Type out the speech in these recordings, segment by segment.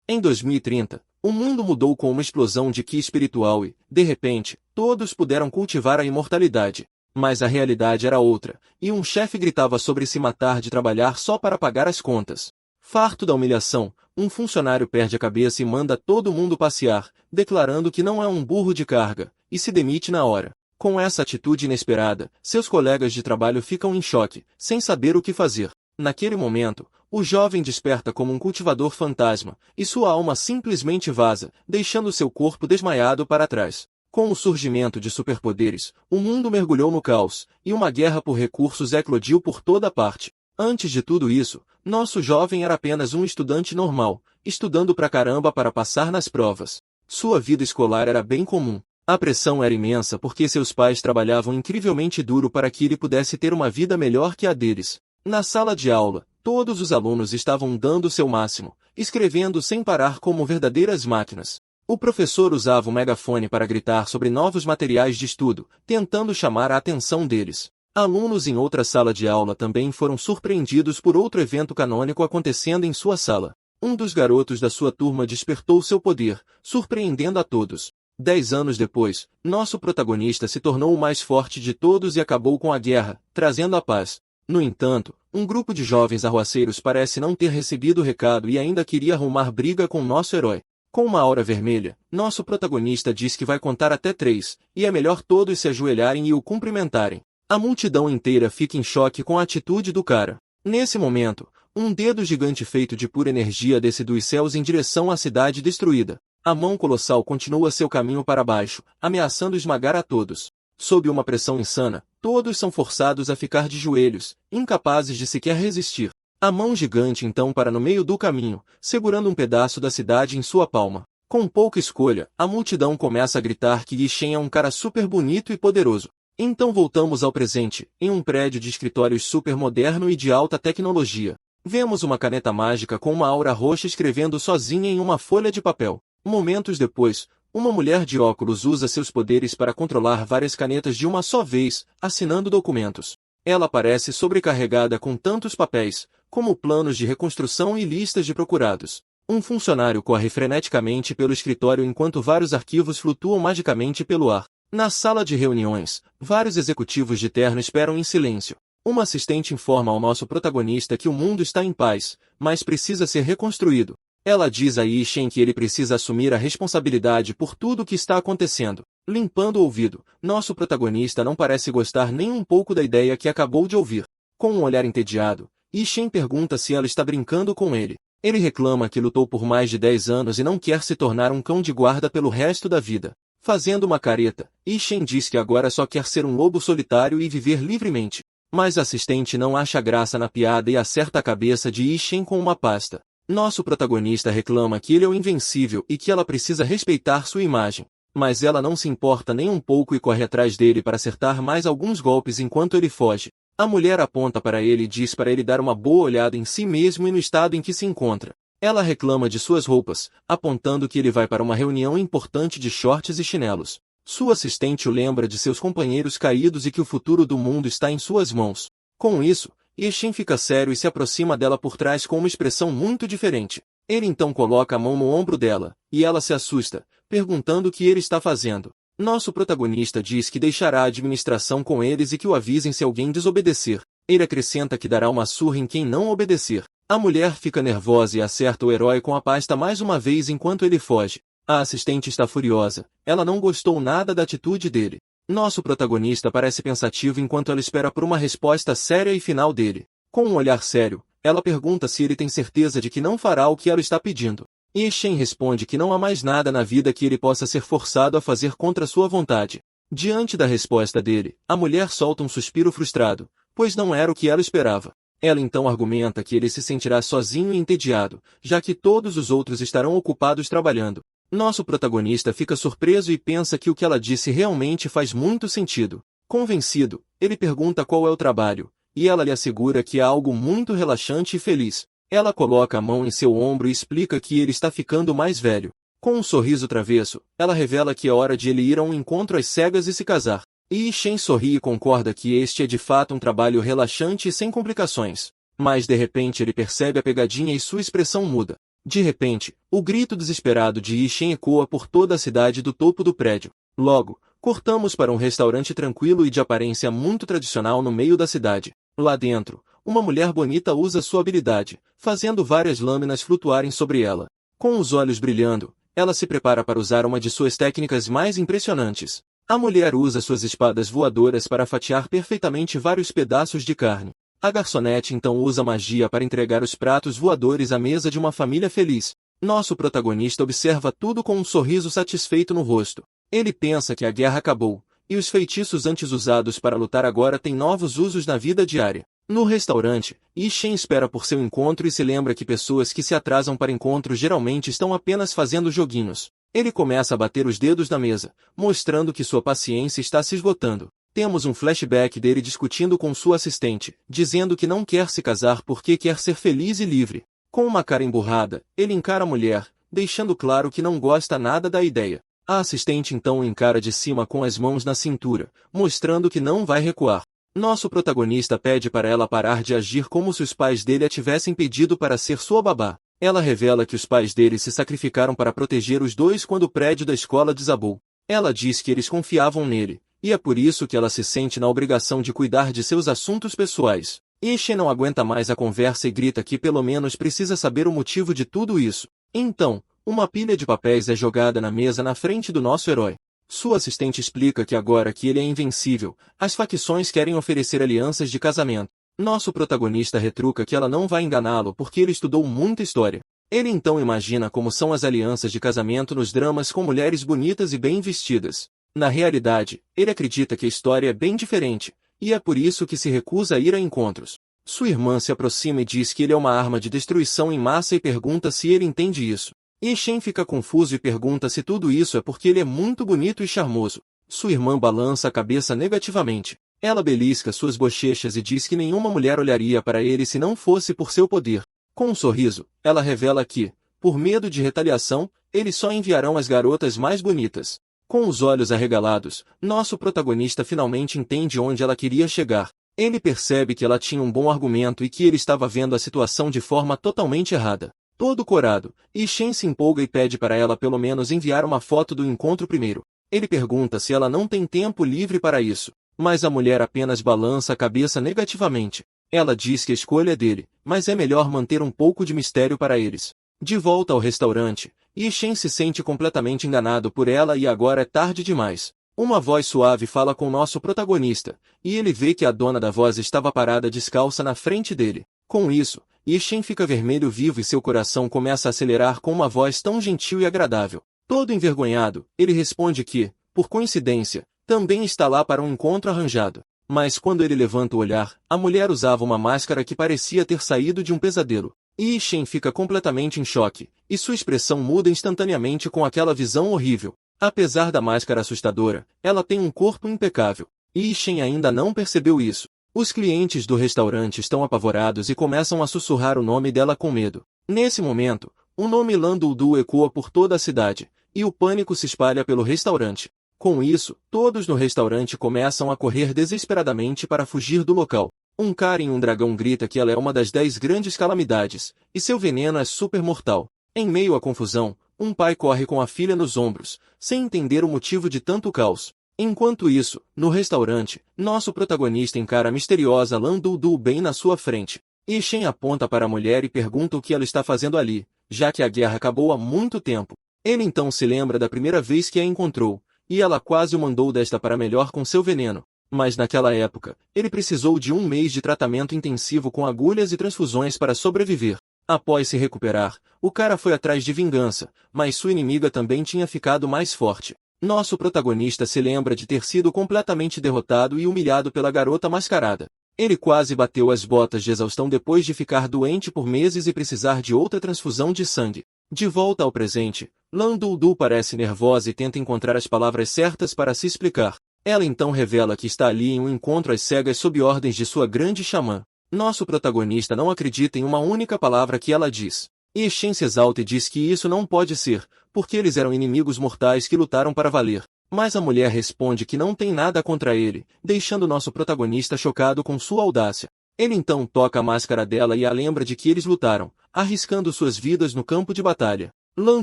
Em 2030, o mundo mudou com uma explosão de Ki espiritual e, de repente, todos puderam cultivar a imortalidade. Mas a realidade era outra, e um chefe gritava sobre se matar de trabalhar só para pagar as contas. Farto da humilhação, um funcionário perde a cabeça e manda todo mundo passear, declarando que não é um burro de carga, e se demite na hora. Com essa atitude inesperada, seus colegas de trabalho ficam em choque, sem saber o que fazer. Naquele momento, o jovem desperta como um cultivador fantasma, e sua alma simplesmente vaza, deixando seu corpo desmaiado para trás. Com o surgimento de superpoderes, o mundo mergulhou no caos, e uma guerra por recursos eclodiu por toda parte. Antes de tudo isso, nosso jovem era apenas um estudante normal, estudando pra caramba para passar nas provas. Sua vida escolar era bem comum. A pressão era imensa porque seus pais trabalhavam incrivelmente duro para que ele pudesse ter uma vida melhor que a deles. Na sala de aula, todos os alunos estavam dando seu máximo, escrevendo sem parar como verdadeiras máquinas. O professor usava o megafone para gritar sobre novos materiais de estudo, tentando chamar a atenção deles. Alunos em outra sala de aula também foram surpreendidos por outro evento canônico acontecendo em sua sala. Um dos garotos da sua turma despertou seu poder, surpreendendo a todos. 10 anos depois, nosso protagonista se tornou o mais forte de todos e acabou com a guerra, trazendo a paz. No entanto, um grupo de jovens arruaceiros parece não ter recebido o recado e ainda queria arrumar briga com nosso herói. Com uma aura vermelha, nosso protagonista diz que vai contar até 3, e é melhor todos se ajoelharem e o cumprimentarem. A multidão inteira fica em choque com a atitude do cara. Nesse momento, um dedo gigante feito de pura energia desce dos céus em direção à cidade destruída. A mão colossal continua seu caminho para baixo, ameaçando esmagar a todos. Sob uma pressão insana, todos são forçados a ficar de joelhos, incapazes de sequer resistir. A mão gigante então para no meio do caminho, segurando um pedaço da cidade em sua palma. Com pouca escolha, a multidão começa a gritar que Yi Shen é um cara super bonito e poderoso. Então voltamos ao presente, em um prédio de escritórios super moderno e de alta tecnologia. Vemos uma caneta mágica com uma aura roxa escrevendo sozinha em uma folha de papel. Momentos depois, uma mulher de óculos usa seus poderes para controlar várias canetas de uma só vez, assinando documentos. Ela parece sobrecarregada com tantos papéis, como planos de reconstrução e listas de procurados. Um funcionário corre freneticamente pelo escritório enquanto vários arquivos flutuam magicamente pelo ar. Na sala de reuniões, vários executivos de terno esperam em silêncio. Uma assistente informa ao nosso protagonista que o mundo está em paz, mas precisa ser reconstruído. Ela diz a Yi Shen que ele precisa assumir a responsabilidade por tudo o que está acontecendo. Limpando o ouvido, nosso protagonista não parece gostar nem um pouco da ideia que acabou de ouvir. Com um olhar entediado, Yi Shen pergunta se ela está brincando com ele. Ele reclama que lutou por mais de 10 anos e não quer se tornar um cão de guarda pelo resto da vida. Fazendo uma careta, Yi Shen diz que agora só quer ser um lobo solitário e viver livremente. Mas a assistente não acha graça na piada e acerta a cabeça de Yi Shen com uma pasta. Nosso protagonista reclama que ele é o invencível e que ela precisa respeitar sua imagem. Mas ela não se importa nem um pouco e corre atrás dele para acertar mais alguns golpes enquanto ele foge. A mulher aponta para ele e diz para ele dar uma boa olhada em si mesmo e no estado em que se encontra. Ela reclama de suas roupas, apontando que ele vai para uma reunião importante de shorts e chinelos. Sua assistente o lembra de seus companheiros caídos e que o futuro do mundo está em suas mãos. Com isso, Yi Shen fica sério e se aproxima dela por trás com uma expressão muito diferente. Ele então coloca a mão no ombro dela, e ela se assusta, perguntando o que ele está fazendo. Nosso protagonista diz que deixará a administração com eles e que o avisem se alguém desobedecer. Ele acrescenta que dará uma surra em quem não obedecer. A mulher fica nervosa e acerta o herói com a pasta mais uma vez enquanto ele foge. A assistente está furiosa. Ela não gostou nada da atitude dele. Nosso protagonista parece pensativo enquanto ela espera por uma resposta séria e final dele. Com um olhar sério, ela pergunta se ele tem certeza de que não fará o que ela está pedindo. Yi Shen responde que não há mais nada na vida que ele possa ser forçado a fazer contra sua vontade. Diante da resposta dele, a mulher solta um suspiro frustrado, pois não era o que ela esperava. Ela então argumenta que ele se sentirá sozinho e entediado, já que todos os outros estarão ocupados trabalhando. Nosso protagonista fica surpreso e pensa que o que ela disse realmente faz muito sentido. Convencido, ele pergunta qual é o trabalho, e ela lhe assegura que é algo muito relaxante e feliz. Ela coloca a mão em seu ombro e explica que ele está ficando mais velho. Com um sorriso travesso, ela revela que é hora de ele ir a um encontro às cegas e se casar. Yi Shen sorri e concorda que este é de fato um trabalho relaxante e sem complicações. Mas de repente ele percebe a pegadinha e sua expressão muda. De repente, o grito desesperado de Yi Shen ecoa por toda a cidade do topo do prédio. Logo, cortamos para um restaurante tranquilo e de aparência muito tradicional no meio da cidade. Lá dentro, uma mulher bonita usa sua habilidade, fazendo várias lâminas flutuarem sobre ela. Com os olhos brilhando, ela se prepara para usar uma de suas técnicas mais impressionantes. A mulher usa suas espadas voadoras para fatiar perfeitamente vários pedaços de carne. A garçonete então usa magia para entregar os pratos voadores à mesa de uma família feliz. Nosso protagonista observa tudo com um sorriso satisfeito no rosto. Ele pensa que a guerra acabou, e os feitiços antes usados para lutar agora têm novos usos na vida diária. No restaurante, Yi Shen espera por seu encontro e se lembra que pessoas que se atrasam para encontros geralmente estão apenas fazendo joguinhos. Ele começa a bater os dedos na mesa, mostrando que sua paciência está se esgotando. Temos um flashback dele discutindo com sua assistente, dizendo que não quer se casar porque quer ser feliz e livre. Com uma cara emburrada, ele encara a mulher, deixando claro que não gosta nada da ideia. A assistente então o encara de cima com as mãos na cintura, mostrando que não vai recuar. Nosso protagonista pede para ela parar de agir como se os pais dele a tivessem pedido para ser sua babá. Ela revela que os pais dele se sacrificaram para proteger os dois quando o prédio da escola desabou. Ela diz que eles confiavam nele, e é por isso que ela se sente na obrigação de cuidar de seus assuntos pessoais. Yi Shen não aguenta mais a conversa e grita que pelo menos precisa saber o motivo de tudo isso. Então, uma pilha de papéis é jogada na mesa na frente do nosso herói. Sua assistente explica que agora que ele é invencível, as facções querem oferecer alianças de casamento. Nosso protagonista retruca que ela não vai enganá-lo porque ele estudou muita história. Ele então imagina como são as alianças de casamento nos dramas com mulheres bonitas e bem vestidas. Na realidade, ele acredita que a história é bem diferente, e é por isso que se recusa a ir a encontros. Sua irmã se aproxima e diz que ele é uma arma de destruição em massa e pergunta se ele entende isso. Yi Shen fica confuso e pergunta se tudo isso é porque ele é muito bonito e charmoso. Sua irmã balança a cabeça negativamente. Ela belisca suas bochechas e diz que nenhuma mulher olharia para ele se não fosse por seu poder. Com um sorriso, ela revela que, por medo de retaliação, eles só enviarão as garotas mais bonitas. Com os olhos arregalados, nosso protagonista finalmente entende onde ela queria chegar. Ele percebe que ela tinha um bom argumento e que ele estava vendo a situação de forma totalmente errada. Todo corado, Yi Shen se empolga e pede para ela pelo menos enviar uma foto do encontro primeiro. Ele pergunta se ela não tem tempo livre para isso, mas a mulher apenas balança a cabeça negativamente. Ela diz que a escolha é dele, mas é melhor manter um pouco de mistério para eles. De volta ao restaurante, Yi Shen se sente completamente enganado por ela e agora é tarde demais. Uma voz suave fala com nosso protagonista, e ele vê que a dona da voz estava parada descalça na frente dele. Com isso, Yi Shen fica vermelho vivo e seu coração começa a acelerar com uma voz tão gentil e agradável. Todo envergonhado, ele responde que, por coincidência, também está lá para um encontro arranjado. Mas quando ele levanta o olhar, a mulher usava uma máscara que parecia ter saído de um pesadelo. Yi Shen fica completamente em choque, e sua expressão muda instantaneamente com aquela visão horrível. Apesar da máscara assustadora, ela tem um corpo impecável. Yi Shen ainda não percebeu isso. Os clientes do restaurante estão apavorados e começam a sussurrar o nome dela com medo. Nesse momento, o nome Lan Dudu ecoa por toda a cidade, e o pânico se espalha pelo restaurante. Com isso, todos no restaurante começam a correr desesperadamente para fugir do local. Um cara em um dragão grita que ela é uma das 10 grandes calamidades, e seu veneno é super mortal. Em meio à confusão, um pai corre com a filha nos ombros, sem entender o motivo de tanto caos. Enquanto isso, no restaurante, nosso protagonista encara a misteriosa Lan Dudu bem na sua frente. Yi Shen aponta para a mulher e pergunta o que ela está fazendo ali, já que a guerra acabou há muito tempo. Ele então se lembra da primeira vez que a encontrou, e ela quase o mandou desta para melhor com seu veneno. Mas naquela época, ele precisou de 1 mês de tratamento intensivo com agulhas e transfusões para sobreviver. Após se recuperar, o cara foi atrás de vingança, mas sua inimiga também tinha ficado mais forte. Nosso protagonista se lembra de ter sido completamente derrotado e humilhado pela garota mascarada. Ele quase bateu as botas de exaustão depois de ficar doente por meses e precisar de outra transfusão de sangue. De volta ao presente, Lan Dudu parece nervosa e tenta encontrar as palavras certas para se explicar. Ela então revela que está ali em um encontro às cegas sob ordens de sua grande xamã. Nosso protagonista não acredita em uma única palavra que ela diz. Yi Shen se exalta e diz que isso não pode ser, porque eles eram inimigos mortais que lutaram para valer. Mas a mulher responde que não tem nada contra ele, deixando nosso protagonista chocado com sua audácia. Ele então toca a máscara dela e a lembra de que eles lutaram, arriscando suas vidas no campo de batalha. Lan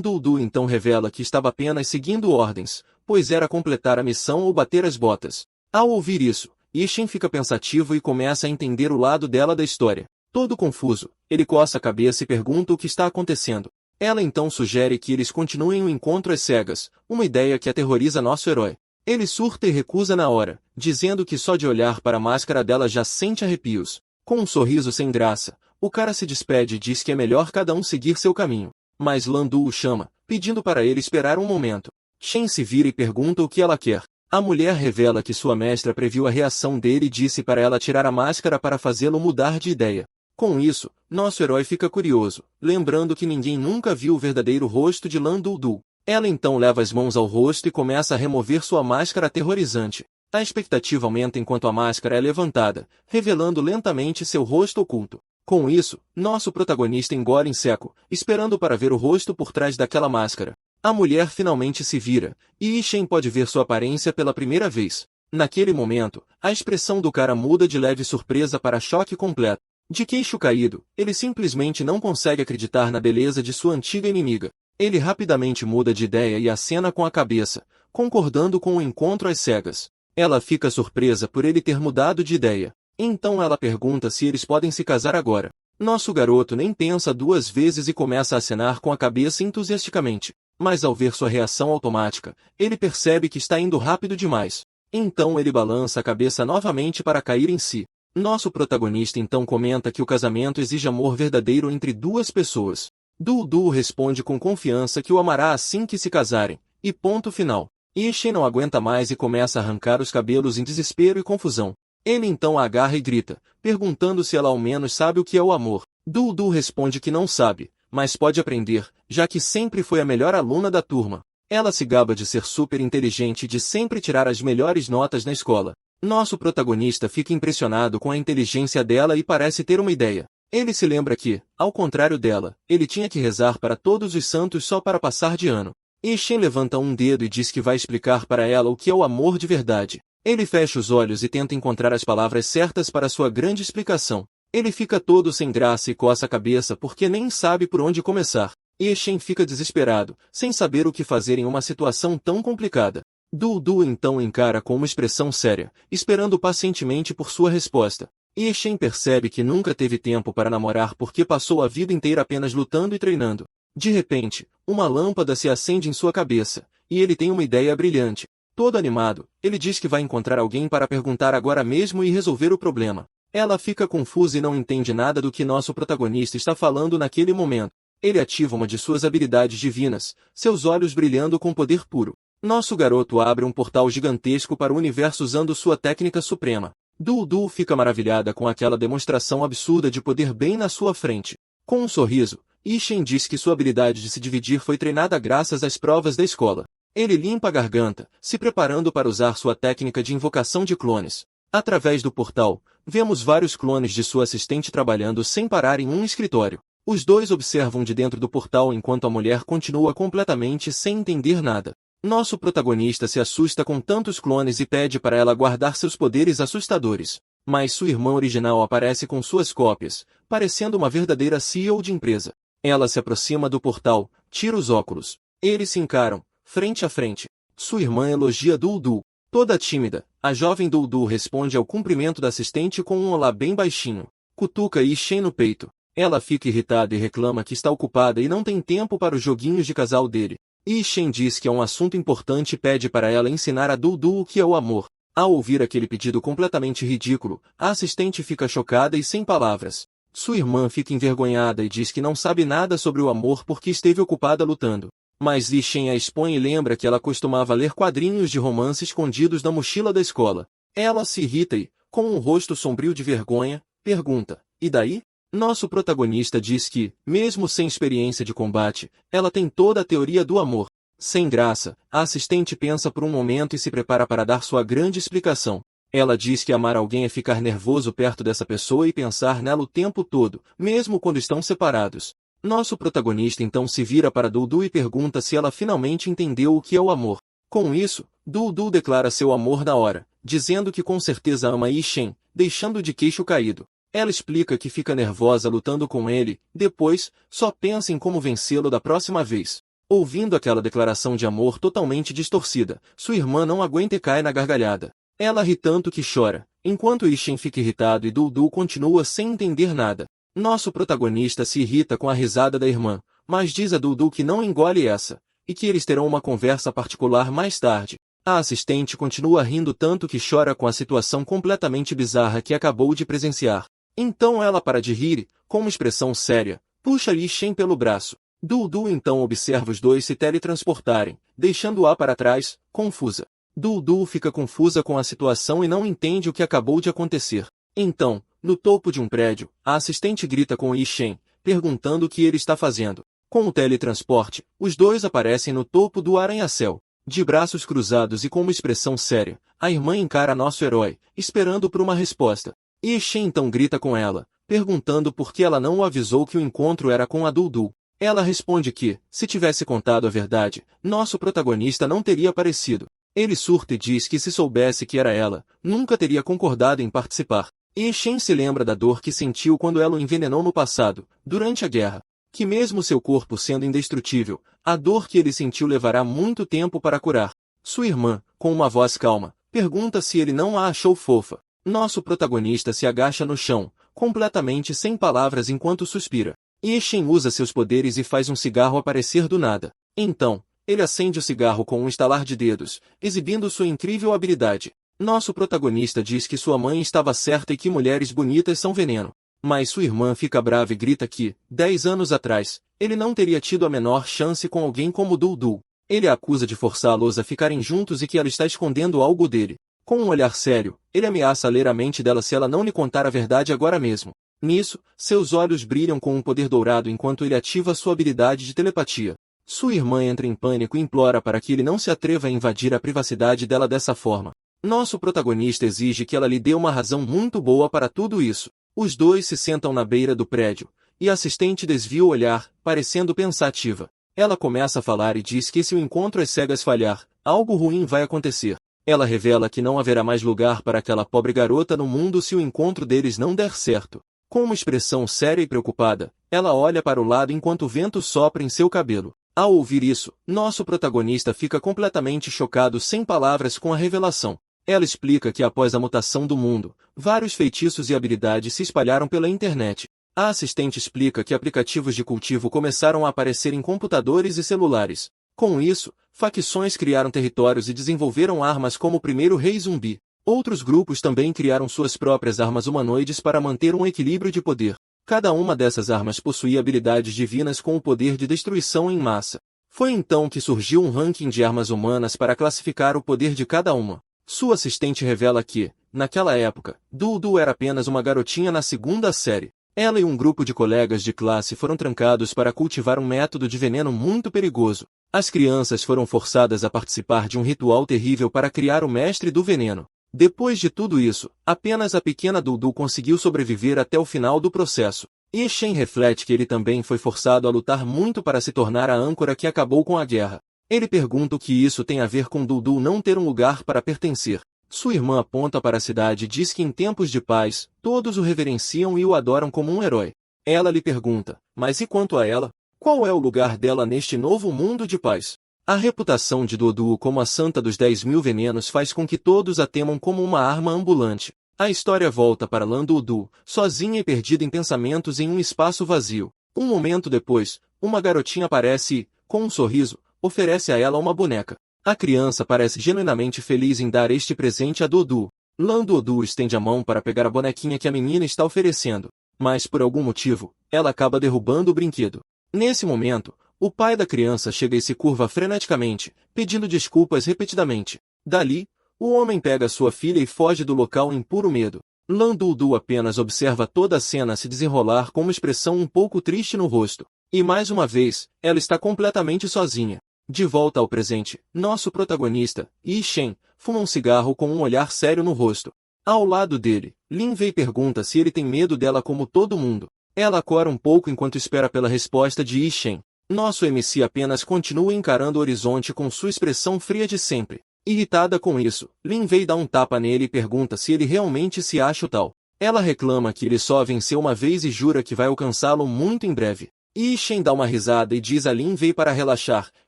Du então revela que estava apenas seguindo ordens, pois era completar a missão ou bater as botas. Ao ouvir isso, Yi Shen fica pensativo e começa a entender o lado dela da história. Todo confuso, ele coça a cabeça e pergunta o que está acontecendo. Ela então sugere que eles continuem o encontro às cegas, uma ideia que aterroriza nosso herói. Ele surta e recusa na hora, dizendo que só de olhar para a máscara dela já sente arrepios. Com um sorriso sem graça, o cara se despede e diz que é melhor cada um seguir seu caminho. Mas Lan Du o chama, pedindo para ele esperar um momento. Shen se vira e pergunta o que ela quer. A mulher revela que sua mestra previu a reação dele e disse para ela tirar a máscara para fazê-lo mudar de ideia. Com isso, nosso herói fica curioso, lembrando que ninguém nunca viu o verdadeiro rosto de Lan Du. Ela então leva as mãos ao rosto e começa a remover sua máscara aterrorizante. A expectativa aumenta enquanto a máscara é levantada, revelando lentamente seu rosto oculto. Com isso, nosso protagonista engole em seco, esperando para ver o rosto por trás daquela máscara. A mulher finalmente se vira, e Yi Shen pode ver sua aparência pela primeira vez. Naquele momento, a expressão do cara muda de leve surpresa para choque completo. De queixo caído, ele simplesmente não consegue acreditar na beleza de sua antiga inimiga. Ele rapidamente muda de ideia e acena com a cabeça, concordando com o encontro às cegas. Ela fica surpresa por ele ter mudado de ideia. Então ela pergunta se eles podem se casar agora. Nosso garoto nem pensa duas vezes e começa a acenar com a cabeça entusiasticamente. Mas ao ver sua reação automática, ele percebe que está indo rápido demais. Então ele balança a cabeça novamente para cair em si. Nosso protagonista então comenta que o casamento exige amor verdadeiro entre duas pessoas. Du responde com confiança que o amará assim que se casarem, e ponto final. Yi Shen não aguenta mais e começa a arrancar os cabelos em desespero e confusão. Ele então a agarra e grita, perguntando se ela ao menos sabe o que é o amor. Du responde que não sabe, mas pode aprender, já que sempre foi a melhor aluna da turma. Ela se gaba de ser super inteligente e de sempre tirar as melhores notas na escola. Nosso protagonista fica impressionado com a inteligência dela e parece ter uma ideia. Ele se lembra que, ao contrário dela, ele tinha que rezar para todos os santos só para passar de ano. Yi Shen levanta um dedo e diz que vai explicar para ela o que é o amor de verdade. Ele fecha os olhos e tenta encontrar as palavras certas para sua grande explicação. Ele fica todo sem graça e coça a cabeça porque nem sabe por onde começar. Yi Shen fica desesperado, sem saber o que fazer em uma situação tão complicada. Du então encara com uma expressão séria, esperando pacientemente por sua resposta. Yi Shen percebe que nunca teve tempo para namorar porque passou a vida inteira apenas lutando e treinando. De repente, uma lâmpada se acende em sua cabeça, e ele tem uma ideia brilhante. Todo animado, ele diz que vai encontrar alguém para perguntar agora mesmo e resolver o problema. Ela fica confusa e não entende nada do que nosso protagonista está falando naquele momento. Ele ativa uma de suas habilidades divinas, seus olhos brilhando com poder puro. Nosso garoto abre um portal gigantesco para o universo usando sua técnica suprema. Du fica maravilhada com aquela demonstração absurda de poder bem na sua frente. Com um sorriso, Yi Shen diz que sua habilidade de se dividir foi treinada graças às provas da escola. Ele limpa a garganta, se preparando para usar sua técnica de invocação de clones. Através do portal, vemos vários clones de sua assistente trabalhando sem parar em um escritório. Os dois observam de dentro do portal enquanto a mulher continua completamente sem entender nada. Nosso protagonista se assusta com tantos clones e pede para ela guardar seus poderes assustadores. Mas sua irmã original aparece com suas cópias, parecendo uma verdadeira CEO de empresa. Ela se aproxima do portal, tira os óculos. Eles se encaram, frente a frente. Sua irmã elogia Du. Toda tímida, a jovem Du responde ao cumprimento da assistente com um olá bem baixinho. Cutuca Yi Shen no peito. Ela fica irritada e reclama que está ocupada e não tem tempo para os joguinhos de casal dele. Yi Shen diz que é um assunto importante e pede para ela ensinar a Du o que é o amor. Ao ouvir aquele pedido completamente ridículo, a assistente fica chocada e sem palavras. Sua irmã fica envergonhada e diz que não sabe nada sobre o amor porque esteve ocupada lutando. Mas Yi Shen a expõe e lembra que ela costumava ler quadrinhos de romance escondidos na mochila da escola. Ela se irrita e, com um rosto sombrio de vergonha, pergunta, e daí? Nosso protagonista diz que, mesmo sem experiência de combate, ela tem toda a teoria do amor. Sem graça, a assistente pensa por um momento e se prepara para dar sua grande explicação. Ela diz que amar alguém é ficar nervoso perto dessa pessoa e pensar nela o tempo todo, mesmo quando estão separados. Nosso protagonista então se vira para Du e pergunta se ela finalmente entendeu o que é o amor. Com isso, Du declara seu amor na hora, dizendo que com certeza ama Yi Shen, deixando de queixo caído. Ela explica que fica nervosa lutando com ele, depois, só pensa em como vencê-lo da próxima vez. Ouvindo aquela declaração de amor totalmente distorcida, sua irmã não aguenta e cai na gargalhada. Ela ri tanto que chora, enquanto Ishin fica irritado e Dudu continua sem entender nada. Nosso protagonista se irrita com a risada da irmã, mas diz a Dudu que não engole essa, e que eles terão uma conversa particular mais tarde. A assistente continua rindo tanto que chora com a situação completamente bizarra que acabou de presenciar. Então ela para de rir e, com uma expressão séria, puxa Ishin pelo braço. Dudu então observa os dois se teletransportarem, deixando-a para trás, confusa. Dudu fica confusa com a situação e não entende o que acabou de acontecer. Então, no topo de um prédio, a assistente grita com Ishin, perguntando o que ele está fazendo. Com o teletransporte, os dois aparecem no topo do arranha-céu. De braços cruzados e com uma expressão séria, a irmã encara nosso herói, esperando por uma resposta. Ishin então grita com ela, perguntando por que ela não o avisou que o encontro era com a Dudu. Ela responde que, se tivesse contado a verdade, nosso protagonista não teria aparecido. Ele surta e diz que se soubesse que era ela, nunca teria concordado em participar. Ishin se lembra da dor que sentiu quando ela o envenenou no passado, durante a guerra. Que mesmo seu corpo sendo indestrutível, a dor que ele sentiu levará muito tempo para curar. Sua irmã, com uma voz calma, pergunta se ele não a achou fofa. Nosso protagonista se agacha no chão, completamente sem palavras enquanto suspira. Ishin usa seus poderes e faz um cigarro aparecer do nada. Então, ele acende o cigarro com um estalar de dedos, exibindo sua incrível habilidade. Nosso protagonista diz que sua mãe estava certa e que mulheres bonitas são veneno. Mas sua irmã fica brava e grita que, 10 anos atrás, ele não teria tido a menor chance com alguém como Dudu. Ele a acusa de forçá-los a ficarem juntos e que ela está escondendo algo dele. Com um olhar sério, ele ameaça ler a mente dela se ela não lhe contar a verdade agora mesmo. Nisso, seus olhos brilham com um poder dourado enquanto ele ativa sua habilidade de telepatia. Sua irmã entra em pânico e implora para que ele não se atreva a invadir a privacidade dela dessa forma. Nosso protagonista exige que ela lhe dê uma razão muito boa para tudo isso. Os dois se sentam na beira do prédio, e a assistente desvia o olhar, parecendo pensativa. Ela começa a falar e diz que se o encontro às cegas falhar, algo ruim vai acontecer. Ela revela que não haverá mais lugar para aquela pobre garota no mundo se o encontro deles não der certo. Com uma expressão séria e preocupada, ela olha para o lado enquanto o vento sopra em seu cabelo. Ao ouvir isso, nosso protagonista fica completamente chocado sem palavras com a revelação. Ela explica que após a mutação do mundo, vários feitiços e habilidades se espalharam pela internet. A assistente explica que aplicativos de cultivo começaram a aparecer em computadores e celulares. Com isso, facções criaram territórios e desenvolveram armas como o primeiro rei zumbi. Outros grupos também criaram suas próprias armas humanoides para manter um equilíbrio de poder. Cada uma dessas armas possuía habilidades divinas com o poder de destruição em massa. Foi então que surgiu um ranking de armas humanas para classificar o poder de cada uma. Sua assistente revela que, naquela época, Dudu era apenas uma garotinha na segunda série. Ela e um grupo de colegas de classe foram trancados para cultivar um método de veneno muito perigoso. As crianças foram forçadas a participar de um ritual terrível para criar o mestre do veneno. Depois de tudo isso, apenas a pequena Dudu conseguiu sobreviver até o final do processo. Ishin reflete que ele também foi forçado a lutar muito para se tornar a âncora que acabou com a guerra. Ele pergunta o que isso tem a ver com Dudu não ter um lugar para pertencer. Sua irmã aponta para a cidade e diz que em tempos de paz, todos o reverenciam e o adoram como um herói. Ela lhe pergunta, mas e quanto a ela? Qual é o lugar dela neste novo mundo de paz? A reputação de Dudu como a santa dos 10.000 venenos faz com que todos a temam como uma arma ambulante. A história volta para Lan Dudu, sozinha e perdida em pensamentos em um espaço vazio. Um momento depois, uma garotinha aparece e, com um sorriso, oferece a ela uma boneca. A criança parece genuinamente feliz em dar este presente a Dudu. Lan Dudu estende a mão para pegar a bonequinha que a menina está oferecendo, mas por algum motivo, ela acaba derrubando o brinquedo. Nesse momento, o pai da criança chega e se curva freneticamente, pedindo desculpas repetidamente. Dali, o homem pega sua filha e foge do local em puro medo. Lan Dudu apenas observa toda a cena se desenrolar com uma expressão um pouco triste no rosto. E mais uma vez, ela está completamente sozinha. De volta ao presente, nosso protagonista, Ishin, fuma um cigarro com um olhar sério no rosto. Ao lado dele, Lin Wei pergunta se ele tem medo dela como todo mundo. Ela cora um pouco enquanto espera pela resposta de Ishin. Nosso MC apenas continua encarando o horizonte com sua expressão fria de sempre. Irritada com isso, Lin Wei dá um tapa nele e pergunta se ele realmente se acha o tal. Ela reclama que ele só venceu uma vez e jura que vai alcançá-lo muito em breve. Yi Shen dá uma risada e diz a Lin Wei para relaxar,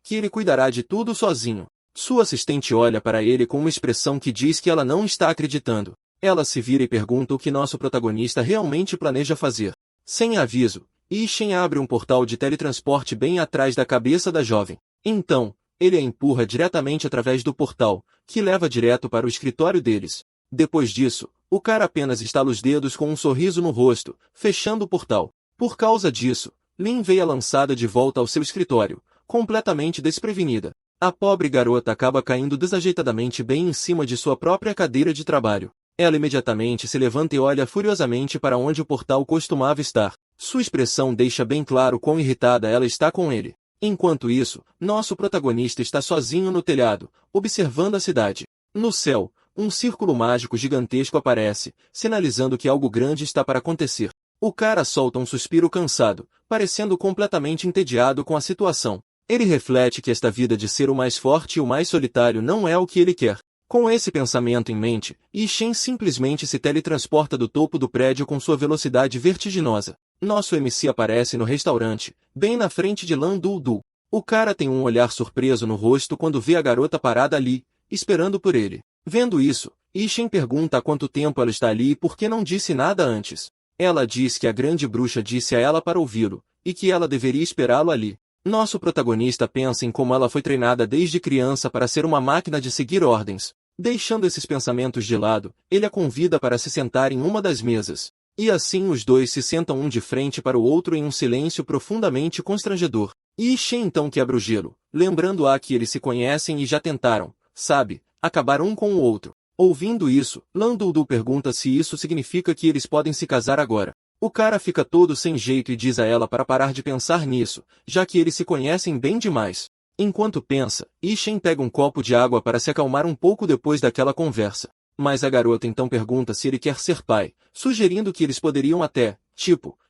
que ele cuidará de tudo sozinho. Sua assistente olha para ele com uma expressão que diz que ela não está acreditando. Ela se vira e pergunta o que nosso protagonista realmente planeja fazer. Sem aviso, Yi Shen abre um portal de teletransporte bem atrás da cabeça da jovem. Então, ele a empurra diretamente através do portal, que leva direto para o escritório deles. Depois disso, o cara apenas estala os dedos com um sorriso no rosto, fechando o portal. Por causa disso, Lin Wei é lançada de volta ao seu escritório, completamente desprevenida. A pobre garota acaba caindo desajeitadamente bem em cima de sua própria cadeira de trabalho. Ela imediatamente se levanta e olha furiosamente para onde o portal costumava estar. Sua expressão deixa bem claro quão irritada ela está com ele. Enquanto isso, nosso protagonista está sozinho no telhado, observando a cidade. No céu, um círculo mágico gigantesco aparece, sinalizando que algo grande está para acontecer. O cara solta um suspiro cansado, parecendo completamente entediado com a situação. Ele reflete que esta vida de ser o mais forte e o mais solitário não é o que ele quer. Com esse pensamento em mente, Yi Shen simplesmente se teletransporta do topo do prédio com sua velocidade vertiginosa. Nosso MC aparece no restaurante, bem na frente de Lan Du. O cara tem um olhar surpreso no rosto quando vê a garota parada ali, esperando por ele. Vendo isso, Yi Shen pergunta há quanto tempo ela está ali e por que não disse nada antes. Ela diz que a grande bruxa disse a ela para ouvi-lo, e que ela deveria esperá-lo ali. Nosso protagonista pensa em como ela foi treinada desde criança para ser uma máquina de seguir ordens. Deixando esses pensamentos de lado, ele a convida para se sentar em uma das mesas. E assim os dois se sentam um de frente para o outro em um silêncio profundamente constrangedor. Yi Shen então quebra o gelo, lembrando-a que eles se conhecem e já tentaram, sabe, acabar um com o outro. Ouvindo isso, Lan Du pergunta se isso significa que eles podem se casar agora. O cara fica todo sem jeito e diz a ela para parar de pensar nisso, já que eles se conhecem bem demais. Enquanto pensa, Yi Shen pega um copo de água para se acalmar um pouco depois daquela conversa. Mas a garota então pergunta se ele quer ser pai, sugerindo que eles poderiam até,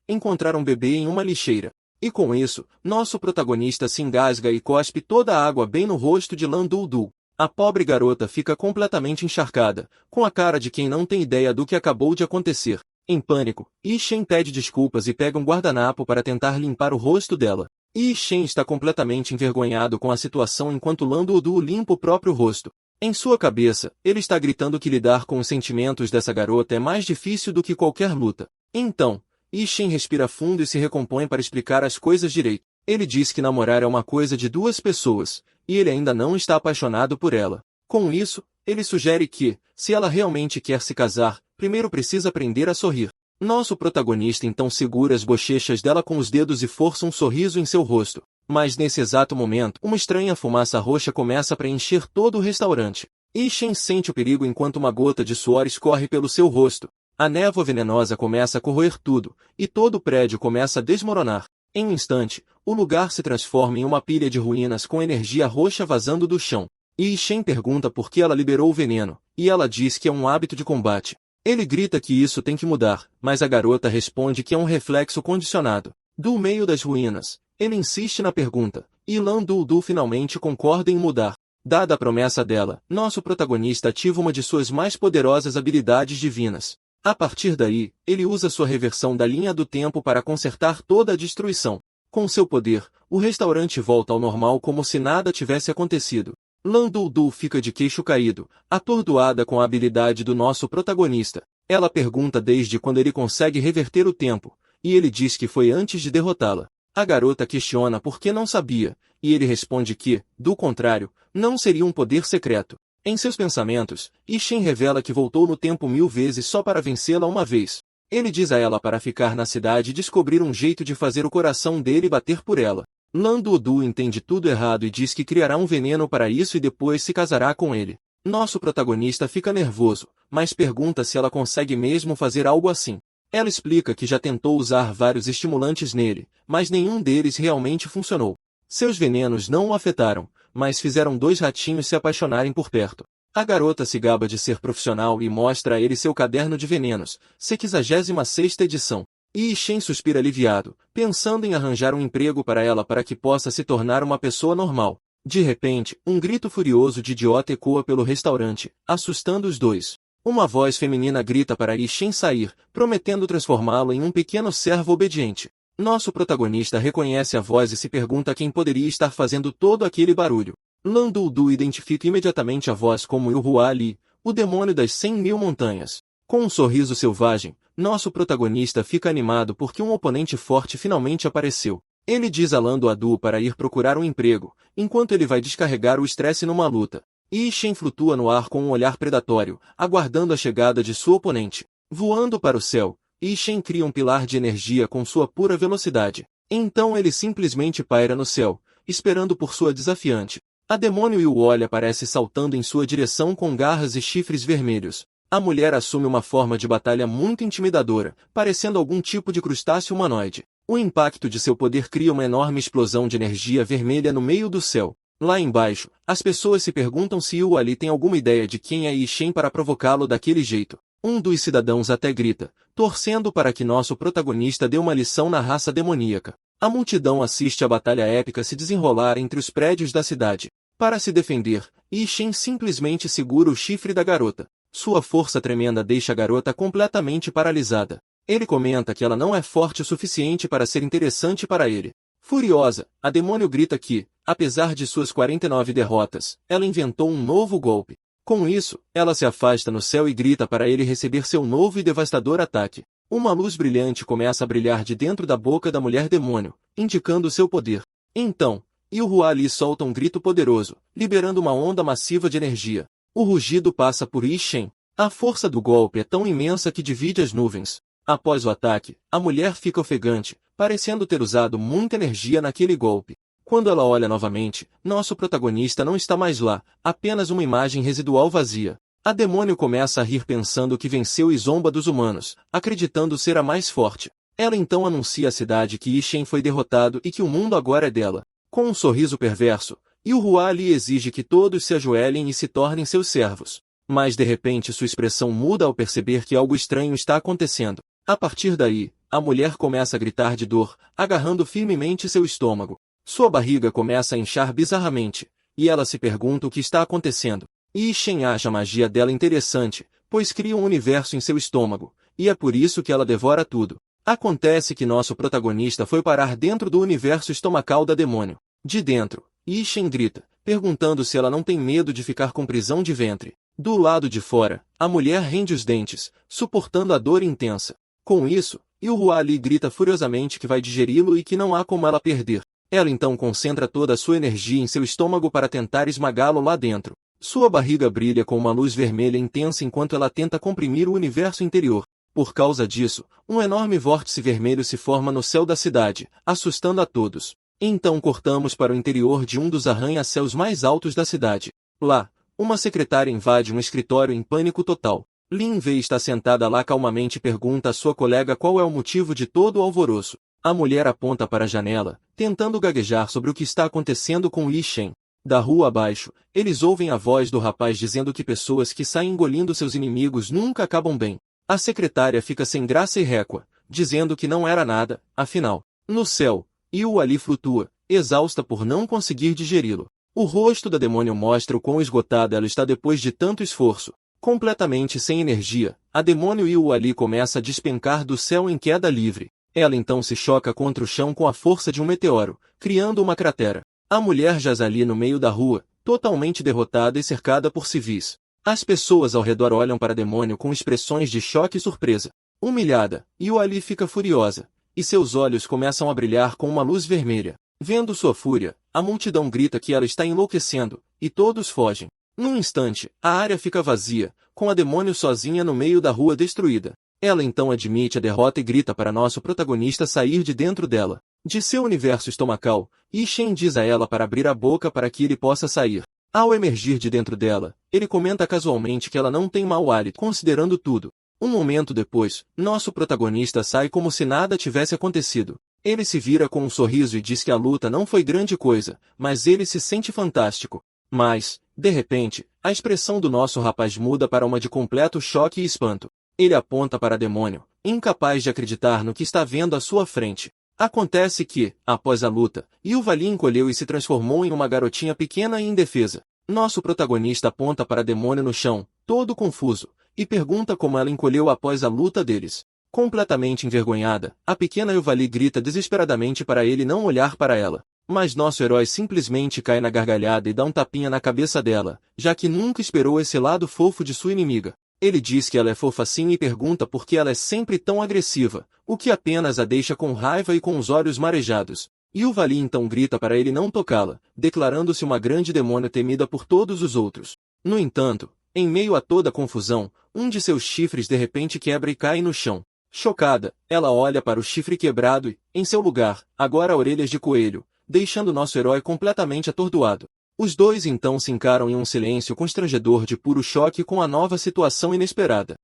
encontrar um bebê em uma lixeira. E com isso, nosso protagonista se engasga e cospe toda a água bem no rosto de Lan Du. A pobre garota fica completamente encharcada, com a cara de quem não tem ideia do que acabou de acontecer. Em pânico, Yi Shen pede desculpas e pega um guardanapo para tentar limpar o rosto dela. Yi Shen está completamente envergonhado com a situação enquanto Lan Du limpa o próprio rosto. Em sua cabeça, ele está gritando que lidar com os sentimentos dessa garota é mais difícil do que qualquer luta. Então, Yi Shen respira fundo e se recompõe para explicar as coisas direito. Ele diz que namorar é uma coisa de duas pessoas, e ele ainda não está apaixonado por ela. Com isso, ele sugere que, se ela realmente quer se casar, primeiro precisa aprender a sorrir. Nosso protagonista então segura as bochechas dela com os dedos e força um sorriso em seu rosto. Mas nesse exato momento, uma estranha fumaça roxa começa a preencher todo o restaurante. Yi Shen sente o perigo enquanto uma gota de suor escorre pelo seu rosto. A névoa venenosa começa a corroer tudo, e todo o prédio começa a desmoronar. Em um instante, o lugar se transforma em uma pilha de ruínas com energia roxa vazando do chão. Yi Shen pergunta por que ela liberou o veneno, e ela diz que é um hábito de combate. Ele grita que isso tem que mudar, mas a garota responde que é um reflexo condicionado. Do meio das ruínas, ele insiste na pergunta, e Lan Du finalmente concorda em mudar. Dada a promessa dela, nosso protagonista ativa uma de suas mais poderosas habilidades divinas. A partir daí, ele usa sua reversão da linha do tempo para consertar toda a destruição. Com seu poder, o restaurante volta ao normal como se nada tivesse acontecido. Lan Du fica de queixo caído, atordoada com a habilidade do nosso protagonista. Ela pergunta desde quando ele consegue reverter o tempo, e ele diz que foi antes de derrotá-la. A garota questiona por que não sabia, e ele responde que, do contrário, não seria um poder secreto. Em seus pensamentos, Yi Shen revela que voltou no tempo 1000 vezes só para vencê-la uma vez. Ele diz a ela para ficar na cidade e descobrir um jeito de fazer o coração dele bater por ela. Lan Du entende tudo errado e diz que criará um veneno para isso e depois se casará com ele. Nosso protagonista fica nervoso, mas pergunta se ela consegue mesmo fazer algo assim. Ela explica que já tentou usar vários estimulantes nele, mas nenhum deles realmente funcionou. Seus venenos não o afetaram, mas fizeram dois ratinhos se apaixonarem por perto. A garota se gaba de ser profissional e mostra a ele seu caderno de venenos, 66ª edição. Yi Shen suspira aliviado, pensando em arranjar um emprego para ela para que possa se tornar uma pessoa normal. De repente, um grito furioso de idiota ecoa pelo restaurante, assustando os dois. Uma voz feminina grita para Yi Shen sair, prometendo transformá-lo em um pequeno servo obediente. Nosso protagonista reconhece a voz e se pergunta quem poderia estar fazendo todo aquele barulho. Lan Du identifica imediatamente a voz como Yu-Hua Li, o demônio das 100.000 montanhas. Com um sorriso selvagem, nosso protagonista fica animado porque um oponente forte finalmente apareceu. Ele diz a Lan Du para ir procurar um emprego, enquanto ele vai descarregar o estresse numa luta. Yi Shen flutua no ar com um olhar predatório, aguardando a chegada de sua oponente. Voando para o céu, Yi Shen cria um pilar de energia com sua pura velocidade. Então ele simplesmente paira no céu, esperando por sua desafiante. A demônio Yu olha aparece saltando em sua direção com garras e chifres vermelhos. A mulher assume uma forma de batalha muito intimidadora, parecendo algum tipo de crustáceo humanoide. O impacto de seu poder cria uma enorme explosão de energia vermelha no meio do céu. Lá embaixo, as pessoas se perguntam se Yu Ali tem alguma ideia de quem é Yi Shen para provocá-lo daquele jeito. Um dos cidadãos até grita, torcendo para que nosso protagonista dê uma lição na raça demoníaca. A multidão assiste a batalha épica se desenrolar entre os prédios da cidade. Para se defender, Yi Shen simplesmente segura o chifre da garota. Sua força tremenda deixa a garota completamente paralisada. Ele comenta que ela não é forte o suficiente para ser interessante para ele. Furiosa, a demônio grita que, apesar de suas 49 derrotas, ela inventou um novo golpe. Com isso, ela se afasta no céu e grita para ele receber seu novo e devastador ataque. Uma luz brilhante começa a brilhar de dentro da boca da mulher demônio, indicando seu poder. Então, Yu-Hua Li solta um grito poderoso, liberando uma onda massiva de energia. O rugido passa por Yi Shen. A força do golpe é tão imensa que divide as nuvens. Após o ataque, a mulher fica ofegante, parecendo ter usado muita energia naquele golpe. Quando ela olha novamente, nosso protagonista não está mais lá, apenas uma imagem residual vazia. A demônio começa a rir pensando que venceu e zomba dos humanos, acreditando ser a mais forte. Ela então anuncia à cidade que Yi Shen foi derrotado e que o mundo agora é dela. Com um sorriso perverso, Yu-Hua Li exige que todos se ajoelhem e se tornem seus servos. Mas de repente sua expressão muda ao perceber que algo estranho está acontecendo. A partir daí, a mulher começa a gritar de dor, agarrando firmemente seu estômago. Sua barriga começa a inchar bizarramente, e ela se pergunta o que está acontecendo. Yi Shen acha a magia dela interessante, pois cria um universo em seu estômago, e é por isso que ela devora tudo. Acontece que nosso protagonista foi parar dentro do universo estomacal da demônio. De dentro, Yi Shen grita, perguntando se ela não tem medo de ficar com prisão de ventre. Do lado de fora, a mulher rende os dentes, suportando a dor intensa. Com isso, Yu-Hua Li grita furiosamente que vai digeri-lo e que não há como ela perder. Ela então concentra toda a sua energia em seu estômago para tentar esmagá-lo lá dentro. Sua barriga brilha com uma luz vermelha intensa enquanto ela tenta comprimir o universo interior. Por causa disso, um enorme vórtice vermelho se forma no céu da cidade, assustando a todos. Então cortamos para o interior de um dos arranha-céus mais altos da cidade. Lá, uma secretária invade um escritório em pânico total. Lin Wei está sentada lá calmamente e pergunta à sua colega qual é o motivo de todo o alvoroço. A mulher aponta para a janela, tentando gaguejar sobre o que está acontecendo com Yi Shen. Da rua abaixo, eles ouvem a voz do rapaz dizendo que pessoas que saem engolindo seus inimigos nunca acabam bem. A secretária fica sem graça e récua, dizendo que não era nada, afinal. No céu, Yu Ali flutua, exausta por não conseguir digeri-lo. O rosto da demônio mostra o quão esgotada ela está depois de tanto esforço. Completamente sem energia, a demônio Yu Ali começa a despencar do céu em queda livre. Ela então se choca contra o chão com a força de um meteoro, criando uma cratera. A mulher jaz ali no meio da rua, totalmente derrotada e cercada por civis. As pessoas ao redor olham para a demônio com expressões de choque e surpresa. Humilhada, Yu Ali fica furiosa, e seus olhos começam a brilhar com uma luz vermelha. Vendo sua fúria, a multidão grita que ela está enlouquecendo, e todos fogem. Num instante, a área fica vazia, com a demônio sozinha no meio da rua destruída. Ela então admite a derrota e grita para nosso protagonista sair de dentro dela. De seu universo estomacal, Yi Shen diz a ela para abrir a boca para que ele possa sair. Ao emergir de dentro dela, ele comenta casualmente que ela não tem mau hálito considerando tudo. Um momento depois, nosso protagonista sai como se nada tivesse acontecido. Ele se vira com um sorriso e diz que a luta não foi grande coisa, mas ele se sente fantástico. Mas, de repente, a expressão do nosso rapaz muda para uma de completo choque e espanto. Ele aponta para demônio, incapaz de acreditar no que está vendo à sua frente. Acontece que, após a luta, Yu Ali encolheu e se transformou em uma garotinha pequena e indefesa. Nosso protagonista aponta para demônio no chão, todo confuso, e pergunta como ela encolheu após a luta deles. Completamente envergonhada, a pequena Yuvali grita desesperadamente para ele não olhar para ela. Mas nosso herói simplesmente cai na gargalhada e dá um tapinha na cabeça dela, já que nunca esperou esse lado fofo de sua inimiga. Ele diz que ela é fofa sim e pergunta por que ela é sempre tão agressiva, o que apenas a deixa com raiva e com os olhos marejados. Yuvali então grita para ele não tocá-la, declarando-se uma grande demônio temida por todos os outros. No entanto, em meio a toda a confusão, um de seus chifres de repente quebra e cai no chão. Chocada, ela olha para o chifre quebrado e, em seu lugar, agora orelhas de coelho, deixando nosso herói completamente atordoado. Os dois então se encaram em um silêncio constrangedor de puro choque com a nova situação inesperada.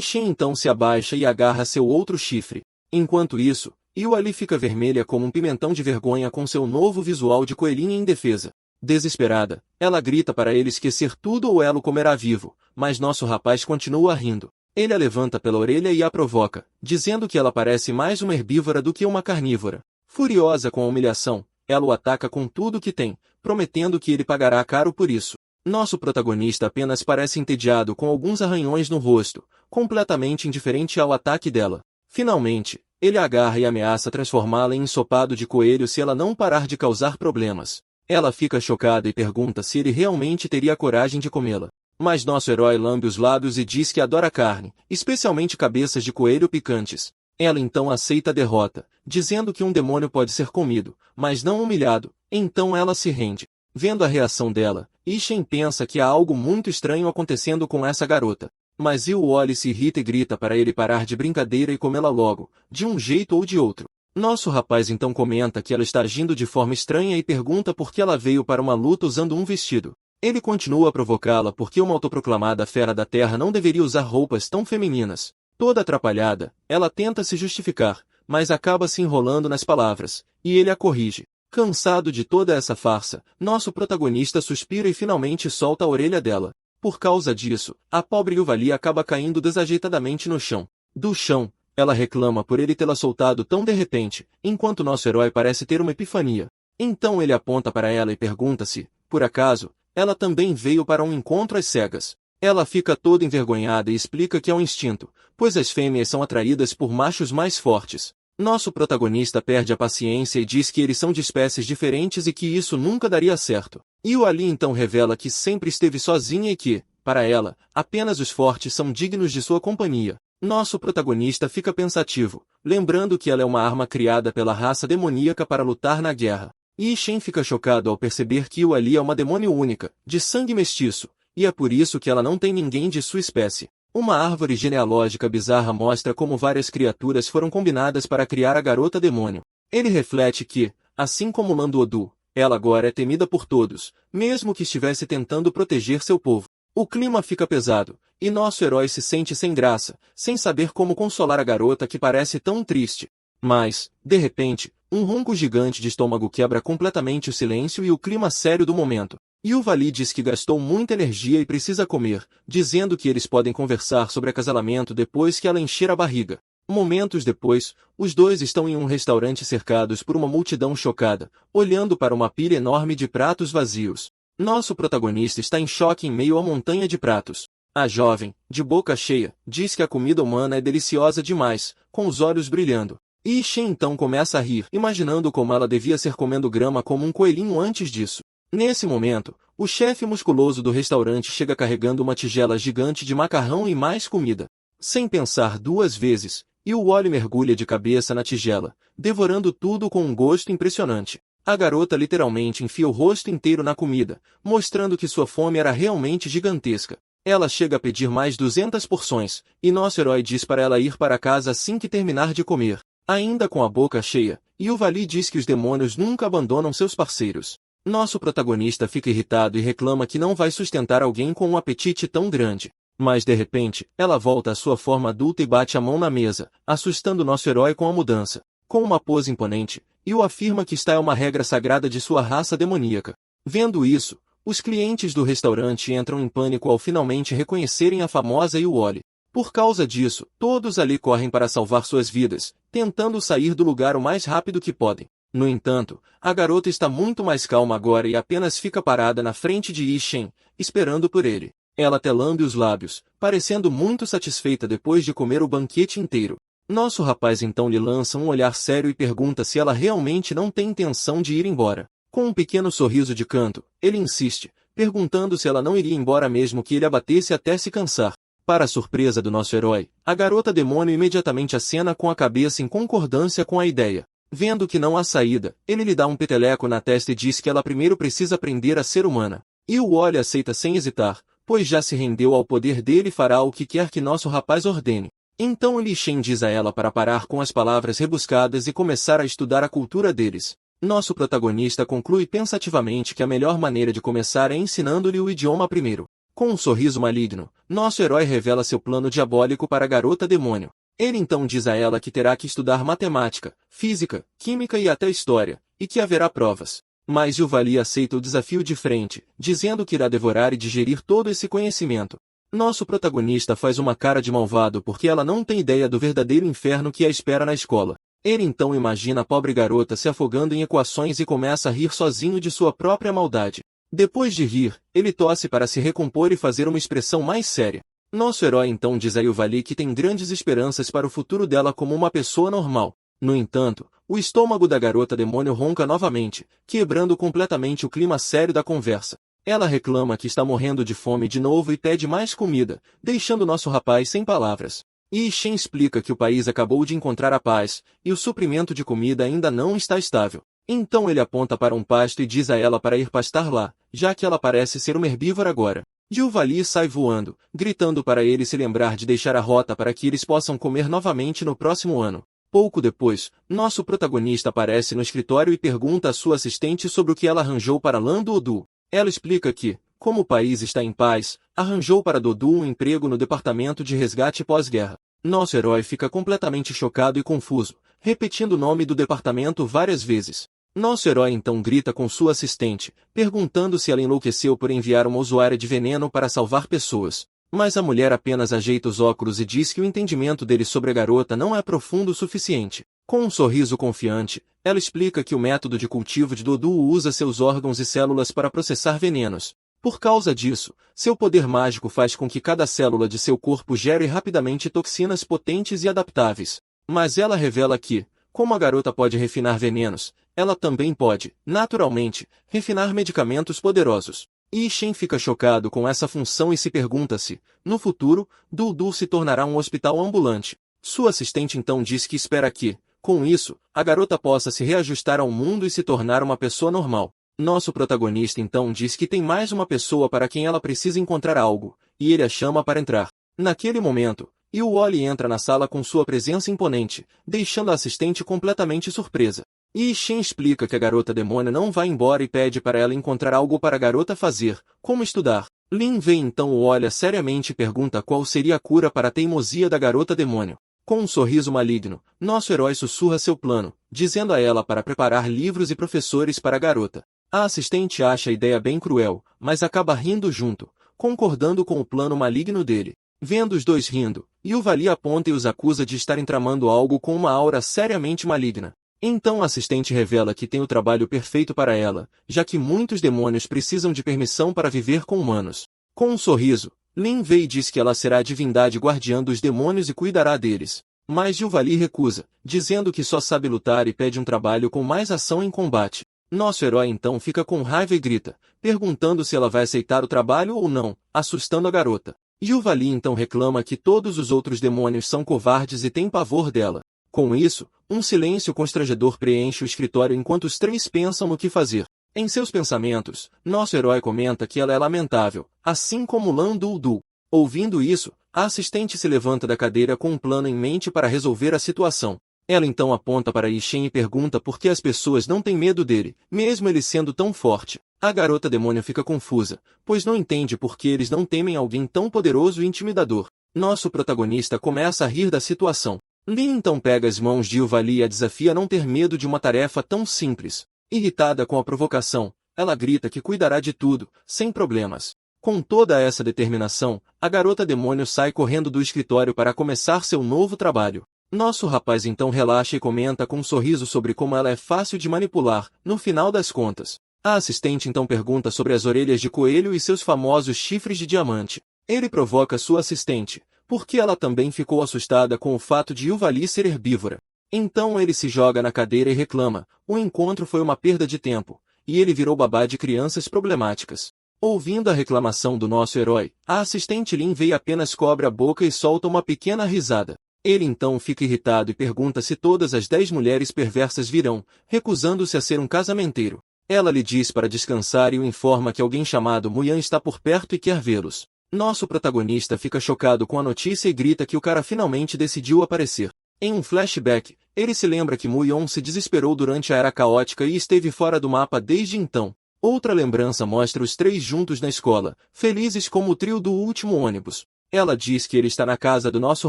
Shen então se abaixa e agarra seu outro chifre. Enquanto isso, Yuvali fica vermelha como um pimentão de vergonha com seu novo visual de coelhinha indefesa. Desesperada, ela grita para ele esquecer tudo ou ela o comerá vivo, mas nosso rapaz continua rindo. Ele a levanta pela orelha e a provoca, dizendo que ela parece mais uma herbívora do que uma carnívora. Furiosa com a humilhação, ela o ataca com tudo que tem, prometendo que ele pagará caro por isso. Nosso protagonista apenas parece entediado com alguns arranhões no rosto, completamente indiferente ao ataque dela. Finalmente, ele a agarra e ameaça transformá-la em ensopado de coelho se ela não parar de causar problemas. Ela fica chocada e pergunta se ele realmente teria coragem de comê-la. Mas nosso herói lambe os lábios e diz que adora carne, especialmente cabeças de coelho picantes. Ela então aceita a derrota, dizendo que um demônio pode ser comido, mas não humilhado. Então ela se rende. Vendo a reação dela, Shen pensa que há algo muito estranho acontecendo com essa garota. Mas Yuvali se irrita e grita para ele parar de brincadeira e comê-la logo, de um jeito ou de outro. Nosso rapaz então comenta que ela está agindo de forma estranha e pergunta por que ela veio para uma luta usando um vestido. Ele continua a provocá-la porque uma autoproclamada fera da terra não deveria usar roupas tão femininas. Toda atrapalhada, ela tenta se justificar, mas acaba se enrolando nas palavras, e ele a corrige. Cansado de toda essa farsa, nosso protagonista suspira e finalmente solta a orelha dela. Por causa disso, a pobre Yuvali acaba caindo desajeitadamente no chão. Do chão, ela reclama por ele tê-la soltado tão de repente, enquanto nosso herói parece ter uma epifania. Então ele aponta para ela e pergunta se, por acaso, ela também veio para um encontro às cegas. Ela fica toda envergonhada e explica que é um instinto, pois as fêmeas são atraídas por machos mais fortes. Nosso protagonista perde a paciência e diz que eles são de espécies diferentes e que isso nunca daria certo. Yuvali então revela que sempre esteve sozinha e que, para ela, apenas os fortes são dignos de sua companhia. Nosso protagonista fica pensativo, lembrando que ela é uma arma criada pela raça demoníaca para lutar na guerra. Shen fica chocado ao perceber que Yuvali é uma demônio única, de sangue mestiço, e é por isso que ela não tem ninguém de sua espécie. Uma árvore genealógica bizarra mostra como várias criaturas foram combinadas para criar a garota demônio. Ele reflete que, assim como Landuodu, ela agora é temida por todos, mesmo que estivesse tentando proteger seu povo. O clima fica pesado, e nosso herói se sente sem graça, sem saber como consolar a garota que parece tão triste. Mas, de repente, um ronco gigante de estômago quebra completamente o silêncio e o clima sério do momento. Yuvali diz que gastou muita energia e precisa comer, dizendo que eles podem conversar sobre acasalamento depois que ela encher a barriga. Momentos depois, os dois estão em um restaurante cercados por uma multidão chocada, olhando para uma pilha enorme de pratos vazios. Nosso protagonista está em choque em meio à montanha de pratos. A jovem, de boca cheia, diz que a comida humana é deliciosa demais, com os olhos brilhando. Shen então começa a rir, imaginando como ela devia ser comendo grama como um coelhinho antes disso. Nesse momento, o chefe musculoso do restaurante chega carregando uma tigela gigante de macarrão e mais comida. Sem pensar duas vezes, Yuvali mergulha de cabeça na tigela, devorando tudo com um gosto impressionante. A garota literalmente enfia o rosto inteiro na comida, mostrando que sua fome era realmente gigantesca. Ela chega a pedir mais 200 porções, e nosso herói diz para ela ir para casa assim que terminar de comer. Ainda com a boca cheia, Yuvali diz que os demônios nunca abandonam seus parceiros. Nosso protagonista fica irritado e reclama que não vai sustentar alguém com um apetite tão grande. Mas de repente, ela volta à sua forma adulta e bate a mão na mesa, assustando nosso herói com a mudança. Com uma pose imponente, Yu afirma que esta é uma regra sagrada de sua raça demoníaca. Vendo isso, os clientes do restaurante entram em pânico ao finalmente reconhecerem a famosa Yuvali. Por causa disso, todos ali correm para salvar suas vidas, tentando sair do lugar o mais rápido que podem. No entanto, a garota está muito mais calma agora e apenas fica parada na frente de Shen, esperando por ele. Ela até lambe os lábios, parecendo muito satisfeita depois de comer o banquete inteiro. Nosso rapaz então lhe lança um olhar sério e pergunta se ela realmente não tem intenção de ir embora. Com um pequeno sorriso de canto, ele insiste, perguntando se ela não iria embora mesmo que ele a batesse até se cansar. Para a surpresa do nosso herói, a garota demônio imediatamente acena com a cabeça em concordância com a ideia. Vendo que não há saída, ele lhe dá um peteleco na testa e diz que ela primeiro precisa aprender a ser humana. E o Wally aceita sem hesitar, pois já se rendeu ao poder dele e fará o que quer que nosso rapaz ordene. Então Li Shen diz a ela para parar com as palavras rebuscadas e começar a estudar a cultura deles. Nosso protagonista conclui pensativamente que a melhor maneira de começar é ensinando-lhe o idioma primeiro. Com um sorriso maligno, nosso herói revela seu plano diabólico para a garota demônio. Ele então diz a ela que terá que estudar matemática, física, química e até história, e que haverá provas. Mas Yuvali aceita o desafio de frente, dizendo que irá devorar e digerir todo esse conhecimento. Nosso protagonista faz uma cara de malvado porque ela não tem ideia do verdadeiro inferno que a espera na escola. Ele então imagina a pobre garota se afogando em equações e começa a rir sozinho de sua própria maldade. Depois de rir, ele tosse para se recompor e fazer uma expressão mais séria. Nosso herói então diz a Yuvali que tem grandes esperanças para o futuro dela como uma pessoa normal. No entanto, o estômago da garota demônio ronca novamente, quebrando completamente o clima sério da conversa. Ela reclama que está morrendo de fome de novo e pede mais comida, deixando nosso rapaz sem palavras. Yi Shen explica que o país acabou de encontrar a paz, e o suprimento de comida ainda não está estável. Então ele aponta para um pasto e diz a ela para ir pastar lá, já que ela parece ser uma herbívora agora. Yuvali sai voando, gritando para ele se lembrar de deixar a rota para que eles possam comer novamente no próximo ano. Pouco depois, nosso protagonista aparece no escritório e pergunta à sua assistente sobre o que ela arranjou para Lan Dodu. Ela explica que, como o país está em paz, arranjou para Dodu um emprego no departamento de resgate pós-guerra. Nosso herói fica completamente chocado e confuso, repetindo o nome do departamento várias vezes. Nosso herói então grita com sua assistente, perguntando se ela enlouqueceu por enviar uma usuária de veneno para salvar pessoas. Mas a mulher apenas ajeita os óculos e diz que o entendimento dele sobre a garota não é profundo o suficiente. Com um sorriso confiante, ela explica que o método de cultivo de Dodu usa seus órgãos e células para processar venenos. Por causa disso, seu poder mágico faz com que cada célula de seu corpo gere rapidamente toxinas potentes e adaptáveis. Mas ela revela que, como a garota pode refinar venenos, ela também pode, naturalmente, refinar medicamentos poderosos. Yi Shen fica chocado com essa função e se pergunta se, no futuro, Dodu se tornará um hospital ambulante. Sua assistente então diz que espera que, com isso, a garota possa se reajustar ao mundo e se tornar uma pessoa normal. Nosso protagonista então diz que tem mais uma pessoa para quem ela precisa encontrar algo, e ele a chama para entrar. Naquele momento, Wally entra na sala com sua presença imponente, deixando a assistente completamente surpresa. Yi Shen explica que a garota demônio não vai embora e pede para ela encontrar algo para a garota fazer, como estudar. Lin vê então o olha seriamente e pergunta qual seria a cura para a teimosia da garota demônio. Com um sorriso maligno, nosso herói sussurra seu plano, dizendo a ela para preparar livros e professores para a garota. A assistente acha a ideia bem cruel, mas acaba rindo junto, concordando com o plano maligno dele. Vendo os dois rindo, Yuvali aponta e os acusa de estarem tramando algo com uma aura seriamente maligna. Então a assistente revela que tem o trabalho perfeito para ela, já que muitos demônios precisam de permissão para viver com humanos. Com um sorriso, Lin Wei diz que ela será a divindade guardiã dos demônios e cuidará deles. Mas Yuvali recusa, dizendo que só sabe lutar e pede um trabalho com mais ação em combate. Nosso herói então fica com raiva e grita, perguntando se ela vai aceitar o trabalho ou não, assustando a garota. Yuvali então reclama que todos os outros demônios são covardes e têm pavor dela. Com isso, um silêncio constrangedor preenche o escritório enquanto os três pensam no que fazer. Em seus pensamentos, nosso herói comenta que ela é lamentável, assim como Lan Du. Ouvindo isso, a assistente se levanta da cadeira com um plano em mente para resolver a situação. Ela então aponta para Yi Shen e pergunta por que as pessoas não têm medo dele, mesmo ele sendo tão forte. A garota demônio fica confusa, pois não entende por que eles não temem alguém tão poderoso e intimidador. Nosso protagonista começa a rir da situação. Lin então pega as mãos de Yuvali e a desafia a não ter medo de uma tarefa tão simples. Irritada com a provocação, ela grita que cuidará de tudo, sem problemas. Com toda essa determinação, a garota demônio sai correndo do escritório para começar seu novo trabalho. Nosso rapaz então relaxa e comenta com um sorriso sobre como ela é fácil de manipular, no final das contas. A assistente então pergunta sobre as orelhas de coelho e seus famosos chifres de diamante. Ele provoca sua assistente, porque ela também ficou assustada com o fato de Yuvali ser herbívora. Então ele se joga na cadeira e reclama, o encontro foi uma perda de tempo, e ele virou babá de crianças problemáticas. Ouvindo a reclamação do nosso herói, a assistente Lin Wei apenas cobre a boca e solta uma pequena risada. Ele então fica irritado e pergunta se todas as 10 mulheres perversas virão, recusando-se a ser um casamenteiro. Ela lhe diz para descansar e o informa que alguém chamado Muyan está por perto e quer vê-los. Nosso protagonista fica chocado com a notícia e grita que o cara finalmente decidiu aparecer. Em um flashback, ele se lembra que Muyan se desesperou durante a Era Caótica e esteve fora do mapa desde então. Outra lembrança mostra os 3 juntos na escola, felizes como o trio do último ônibus. Ela diz que ele está na casa do nosso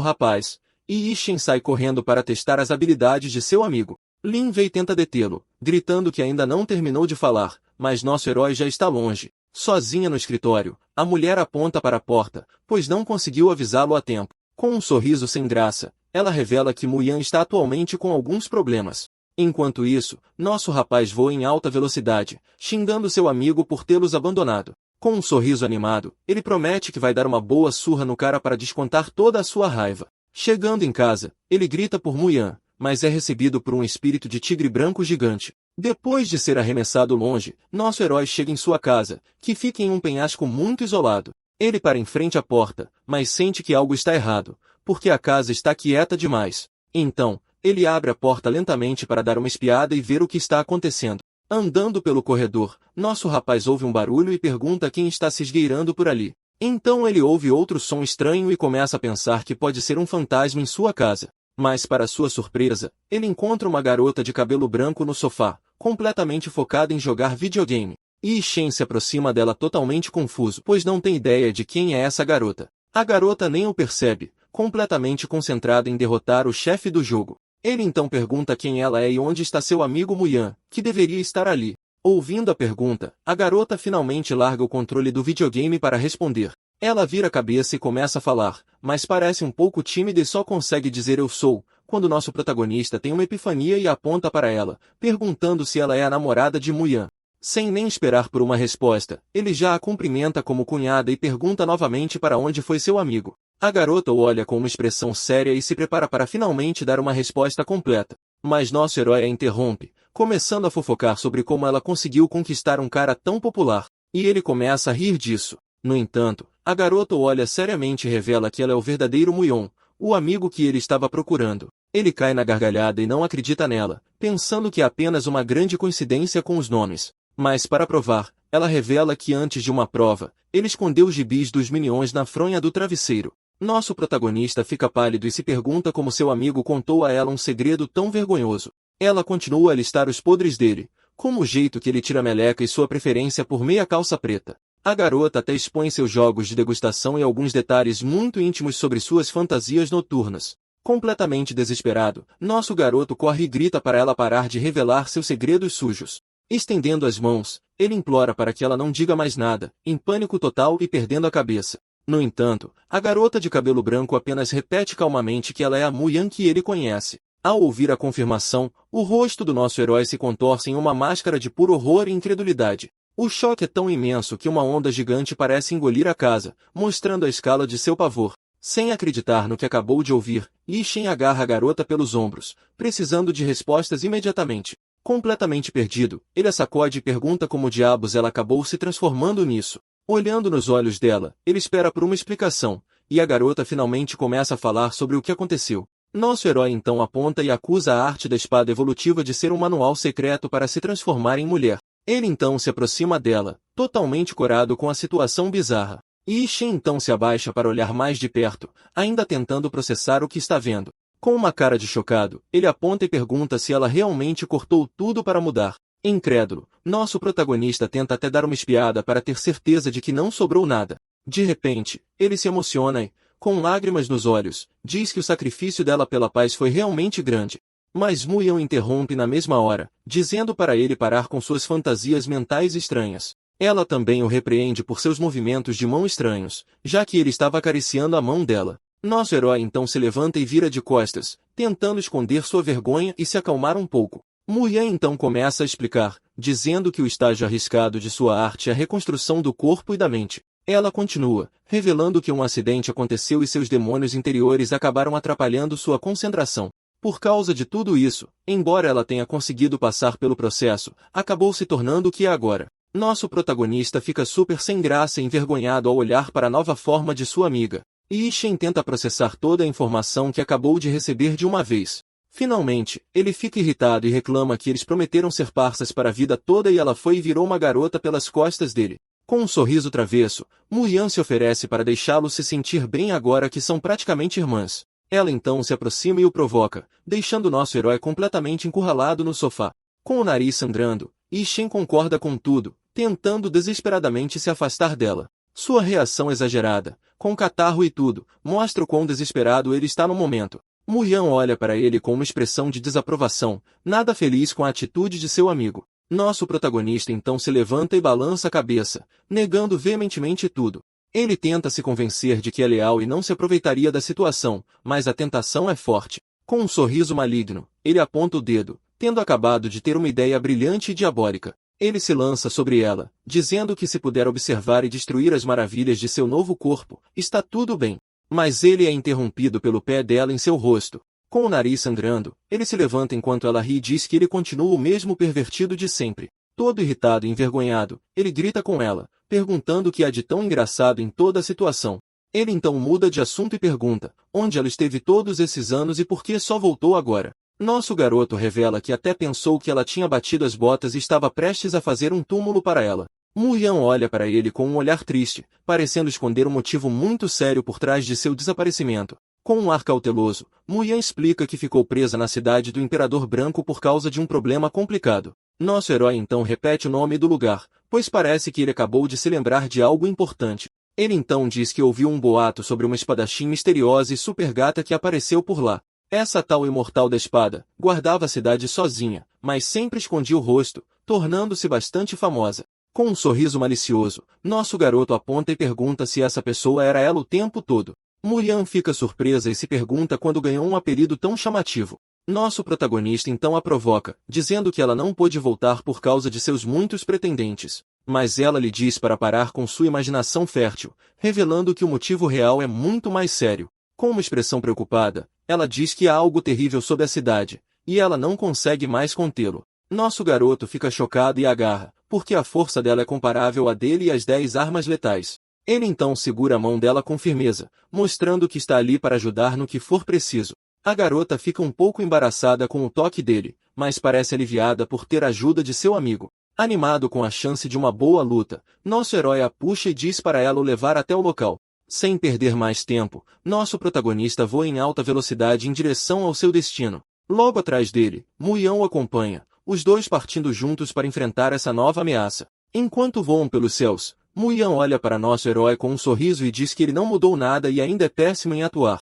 rapaz, e Ishin sai correndo para testar as habilidades de seu amigo. Lin Wei tenta detê-lo, gritando que ainda não terminou de falar, mas nosso herói já está longe. Sozinha no escritório, a mulher aponta para a porta, pois não conseguiu avisá-lo a tempo. Com um sorriso sem graça, ela revela que Muyan está atualmente com alguns problemas. Enquanto isso, nosso rapaz voa em alta velocidade, xingando seu amigo por tê-los abandonado. Com um sorriso animado, ele promete que vai dar uma boa surra no cara para descontar toda a sua raiva. Chegando em casa, ele grita por Muyan, mas é recebido por um espírito de tigre branco gigante. Depois de ser arremessado longe, nosso herói chega em sua casa, que fica em um penhasco muito isolado. Ele para em frente à porta, mas sente que algo está errado, porque a casa está quieta demais. Então, ele abre a porta lentamente para dar uma espiada e ver o que está acontecendo. Andando pelo corredor, nosso rapaz ouve um barulho e pergunta quem está se esgueirando por ali. Então ele ouve outro som estranho e começa a pensar que pode ser um fantasma em sua casa. Mas para sua surpresa, ele encontra uma garota de cabelo branco no sofá, completamente focada em jogar videogame. E Shen se aproxima dela totalmente confuso, pois não tem ideia de quem é essa garota. A garota nem o percebe, completamente concentrada em derrotar o chefe do jogo. Ele então pergunta quem ela é e onde está seu amigo Muyan, que deveria estar ali. Ouvindo a pergunta, a garota finalmente larga o controle do videogame para responder. Ela vira a cabeça e começa a falar, mas parece um pouco tímida e só consegue dizer eu sou, quando nosso protagonista tem uma epifania e aponta para ela, perguntando se ela é a namorada de Muyan. Sem nem esperar por uma resposta, ele já a cumprimenta como cunhada e pergunta novamente para onde foi seu amigo. A garota o olha com uma expressão séria e se prepara para finalmente dar uma resposta completa. Mas nosso herói a interrompe, começando a fofocar sobre como ela conseguiu conquistar um cara tão popular, e ele começa a rir disso. No entanto, a garota o olha seriamente e revela que ela é o verdadeiro Muyan, o amigo que ele estava procurando. Ele cai na gargalhada e não acredita nela, pensando que é apenas uma grande coincidência com os nomes. Mas para provar, ela revela que antes de uma prova, ele escondeu os gibis dos Minions na fronha do travesseiro. Nosso protagonista fica pálido e se pergunta como seu amigo contou a ela um segredo tão vergonhoso. Ela continua a listar os podres dele, como o jeito que ele tira a meleca e sua preferência por meia calça preta. A garota até expõe seus jogos de degustação e alguns detalhes muito íntimos sobre suas fantasias noturnas. Completamente desesperado, nosso garoto corre e grita para ela parar de revelar seus segredos sujos. Estendendo as mãos, ele implora para que ela não diga mais nada, em pânico total e perdendo a cabeça. No entanto, a garota de cabelo branco apenas repete calmamente que ela é a Muyan que ele conhece. Ao ouvir a confirmação, o rosto do nosso herói se contorce em uma máscara de puro horror e incredulidade. O choque é tão imenso que uma onda gigante parece engolir a casa, mostrando a escala de seu pavor. Sem acreditar no que acabou de ouvir, Ishin agarra a garota pelos ombros, precisando de respostas imediatamente. Completamente perdido, ele a sacode e pergunta como diabos ela acabou se transformando nisso. Olhando nos olhos dela, ele espera por uma explicação, e a garota finalmente começa a falar sobre o que aconteceu. Nosso herói então aponta e acusa a arte da espada evolutiva de ser um manual secreto para se transformar em mulher. Ele então se aproxima dela, totalmente corado com a situação bizarra. E Ishin então se abaixa para olhar mais de perto, ainda tentando processar o que está vendo. Com uma cara de chocado, ele aponta e pergunta se ela realmente cortou tudo para mudar. Incrédulo, nosso protagonista tenta até dar uma espiada para ter certeza de que não sobrou nada. De repente, ele se emociona e, com lágrimas nos olhos, diz que o sacrifício dela pela paz foi realmente grande. Mas Muyan interrompe na mesma hora, dizendo para ele parar com suas fantasias mentais estranhas. Ela também o repreende por seus movimentos de mão estranhos, já que ele estava acariciando a mão dela. Nosso herói então se levanta e vira de costas, tentando esconder sua vergonha e se acalmar um pouco. Muyan então começa a explicar, dizendo que o estágio arriscado de sua arte é a reconstrução do corpo e da mente. Ela continua, revelando que um acidente aconteceu e seus demônios interiores acabaram atrapalhando sua concentração. Por causa de tudo isso, embora ela tenha conseguido passar pelo processo, acabou se tornando o que é agora. Nosso protagonista fica super sem graça e envergonhado ao olhar para a nova forma de sua amiga. E Shen tenta processar toda a informação que acabou de receber de uma vez. Finalmente, ele fica irritado e reclama que eles prometeram ser parças para a vida toda e ela foi e virou uma garota pelas costas dele. Com um sorriso travesso, Mu-Yan se oferece para deixá-lo se sentir bem agora que são praticamente irmãs. Ela então se aproxima e o provoca, deixando nosso herói completamente encurralado no sofá. Com o nariz sangrando, Shen concorda com tudo, tentando desesperadamente se afastar dela. Sua reação exagerada, com catarro e tudo, mostra o quão desesperado ele está no momento. Mu-Yan olha para ele com uma expressão de desaprovação, nada feliz com a atitude de seu amigo. Nosso protagonista então se levanta e balança a cabeça, negando veementemente tudo. Ele tenta se convencer de que é leal e não se aproveitaria da situação, mas a tentação é forte. Com um sorriso maligno, ele aponta o dedo, tendo acabado de ter uma ideia brilhante e diabólica. Ele se lança sobre ela, dizendo que se puder observar e destruir as maravilhas de seu novo corpo, está tudo bem. Mas ele é interrompido pelo pé dela em seu rosto. Com o nariz sangrando, ele se levanta enquanto ela ri e diz que ele continua o mesmo pervertido de sempre. Todo irritado e envergonhado, ele grita com ela, perguntando o que há de tão engraçado em toda a situação. Ele então muda de assunto e pergunta, onde ela esteve todos esses anos e por que só voltou agora. Nosso garoto revela que até pensou que ela tinha batido as botas e estava prestes a fazer um túmulo para ela. Mu-Yan olha para ele com um olhar triste, parecendo esconder um motivo muito sério por trás de seu desaparecimento. Com um ar cauteloso, Mu-Yan explica que ficou presa na cidade do Imperador Branco por causa de um problema complicado. Nosso herói então repete o nome do lugar, pois parece que ele acabou de se lembrar de algo importante. Ele então diz que ouviu um boato sobre uma espadachim misteriosa e super gata que apareceu por lá. Essa tal imortal da espada guardava a cidade sozinha, mas sempre escondia o rosto, tornando-se bastante famosa. Com um sorriso malicioso, nosso garoto aponta e pergunta se essa pessoa era ela o tempo todo. Mu-Yan fica surpresa e se pergunta quando ganhou um apelido tão chamativo. Nosso protagonista então a provoca, dizendo que ela não pôde voltar por causa de seus muitos pretendentes. Mas ela lhe diz para parar com sua imaginação fértil, revelando que o motivo real é muito mais sério. Com uma expressão preocupada, ela diz que há algo terrível sobre a cidade, e ela não consegue mais contê-lo. Nosso garoto fica chocado e agarra, porque a força dela é comparável à dele e às 10 armas letais. Ele então segura a mão dela com firmeza, mostrando que está ali para ajudar no que for preciso. A garota fica um pouco embaraçada com o toque dele, mas parece aliviada por ter a ajuda de seu amigo. Animado com a chance de uma boa luta, nosso herói a puxa e diz para ela o levar até o local. Sem perder mais tempo, nosso protagonista voa em alta velocidade em direção ao seu destino. Logo atrás dele, Mu-Yan o acompanha, os dois partindo juntos para enfrentar essa nova ameaça. Enquanto voam pelos céus, Mu-Yan olha para nosso herói com um sorriso e diz que ele não mudou nada e ainda é péssimo em atuar.